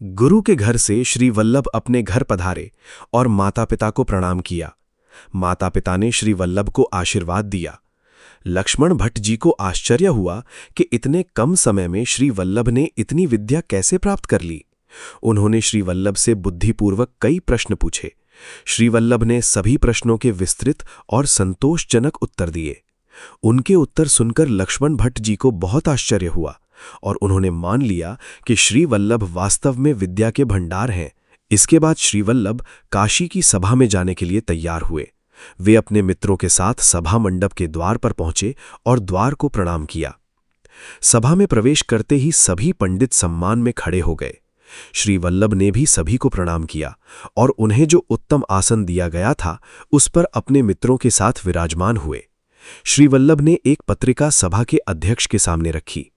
गुरु के घर से श्री वल्लभ अपने घर पधारे और माता पिता को प्रणाम किया। माता पिता ने श्री वल्लभ को आशीर्वाद दिया। लक्ष्मण भट्ट जी को आश्चर्य हुआ कि इतने कम समय में श्री वल्लभ ने इतनी विद्या कैसे प्राप्त कर ली। उन्होंने श्री वल्लभ से बुद्धिपूर्वक कई प्रश्न पूछे। श्री वल्लभ ने सभी प्रश्नों के विस्तृत और संतोषजनक उत्तर दिए। उनके उत्तर सुनकर लक्ष्मण भट्ट जी को बहुत आश्चर्य हुआ और उन्होंने मान लिया कि श्री वल्लभ वास्तव में विद्या के भंडार हैं। इसके बाद श्री वल्लभ काशी की सभा में जाने के लिए तैयार हुए। वे अपने मित्रों के साथ सभा मंडप के द्वार पर पहुंचे और द्वार को प्रणाम किया। सभा में प्रवेश करते ही सभी पंडित सम्मान में खड़े हो गए। श्री वल्लभ ने भी सभी को प्रणाम किया और उन्हें जो उत्तम आसन दिया गया था उस पर अपने मित्रों के साथ विराजमान हुए। श्री वल्लभ ने एक पत्रिका सभा के अध्यक्ष के सामने रखी।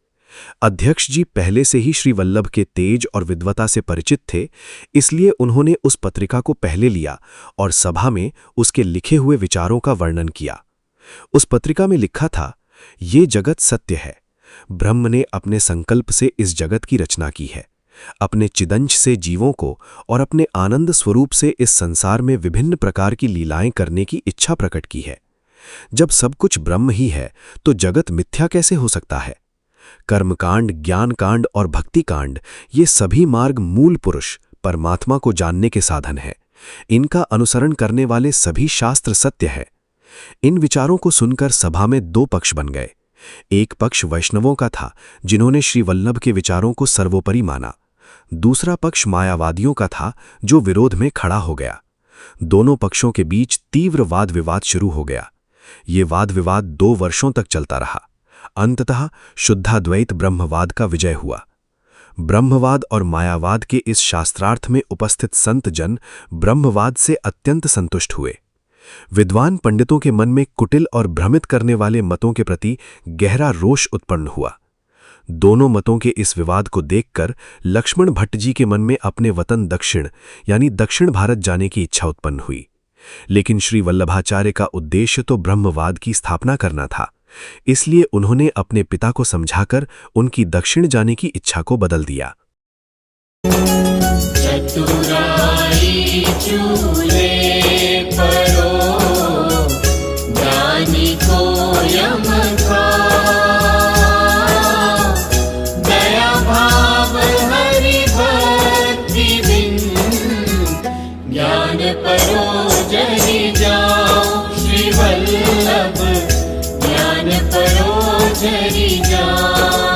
अध्यक्ष जी पहले से ही श्री वल्लभ के तेज और विद्वता से परिचित थे, इसलिए उन्होंने उस पत्रिका को पहले लिया और सभा में उसके लिखे हुए विचारों का वर्णन किया। उस पत्रिका में लिखा था, ये जगत सत्य है। ब्रह्म ने अपने संकल्प से इस जगत की रचना की है। अपने चिदंश से जीवों को और अपने आनंद स्वरूप से इस संसार में विभिन्न प्रकार की लीलाएं करने की इच्छा प्रकट की है। जब सब कुछ ब्रह्म ही है तो जगत मिथ्या कैसे हो सकता है। कर्मकांड, ज्ञानकांड और भक्तिकांड ये सभी मार्ग मूल पुरुष परमात्मा को जानने के साधन हैं। इनका अनुसरण करने वाले सभी शास्त्र सत्य है। इन विचारों को सुनकर सभा में दो पक्ष बन गए। एक पक्ष वैष्णवों का था, जिन्होंने श्री वल्लभ के विचारों को सर्वोपरि माना। दूसरा पक्ष मायावादियों का था, जो विरोध में खड़ा हो गया। दोनों पक्षों के बीच तीव्र वाद विवाद शुरू हो गया। ये वाद विवाद 2 वर्षों तक चलता रहा। अंततः शुद्धाद्वैत ब्रह्मवाद का विजय हुआ। ब्रह्मवाद और मायावाद के इस शास्त्रार्थ में उपस्थित संत जन ब्रह्मवाद से अत्यंत संतुष्ट हुए। विद्वान पंडितों के मन में कुटिल और भ्रमित करने वाले मतों के प्रति गहरा रोष उत्पन्न हुआ। दोनों मतों के इस विवाद को देखकर लक्ष्मण भट्ट जी के मन में अपने वतन दक्षिण यानी दक्षिण भारत जाने की इच्छा उत्पन्न हुई। लेकिन श्री वल्लभाचार्य का उद्देश्य तो ब्रह्मवाद की स्थापना करना था, इसलिए उन्होंने अपने पिता को समझाकर उनकी दक्षिण जाने की इच्छा को बदल दिया। चतुराई चूल्हे पर